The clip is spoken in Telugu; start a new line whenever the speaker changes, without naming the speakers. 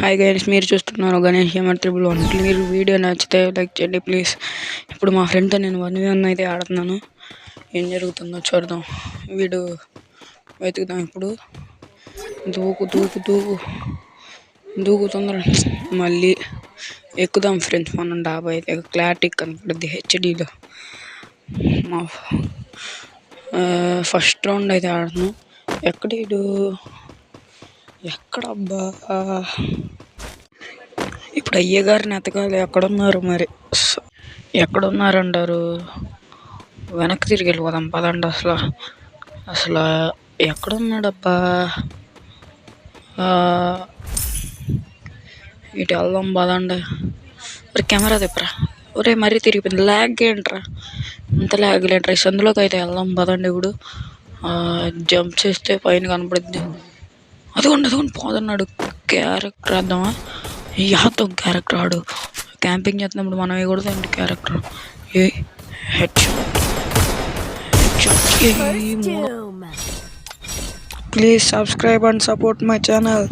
హాయ్ గైస్, మీరు చూస్తున్నారు గణేష్ గేమర్ 311. మీరు వీడియో నచ్చితే లైక్ చేయండి ప్లీజ్. ఇప్పుడు మా ఫ్రెండ్తో నేను 1v1 అయితే ఆడుతున్నాను. ఏం జరుగుతుందో చూద్దాం. వీడు వెతుకుదాం. ఇప్పుడు దూకు దూకు దూకు దూకు తొందర. మళ్ళీ ఎక్కుదాం ఫ్రెండ్స్. మనం డాబా అయితే క్లారిటీ కనపడుద్ది హెచ్డీలో. మా ఫస్ట్ రౌండ్ అయితే ఆడుతున్నాం. ఎక్కడీడు ఎక్కడబ్బా? ఇప్పుడు అయ్యగారిని ఎతకాలి. ఎక్కడున్నారు మరి? ఎక్కడున్నారంటారు? వెనక్కి తిరిగి వెళ్ళిపోదాం పదండి. అసలు ఎక్కడున్నాడబ్బా? ఇటు వెళ్దాం పదండి. మరి కెమెరా తిప్పరా. ఒరే మరీ తిరిగిపోయింది. ల్యాగ్ ఏంట్రా? ఇంత ల్యాగ్ లేంట్రా. సందులోకి అయితే వెళ్దాం పదండి. ఇప్పుడు జంప్ చేస్తే పైన కనపడుద్ది. అదిగోండి పోతున్నాడు. క్యారెక్టర్ వేద్దామా? యాదం క్యారెక్టర్ ఆడు. క్యాంపింగ్ చేస్తున్నప్పుడు మనం వేయకూడదు అండి character. A head shot. Please subscribe and support my channel.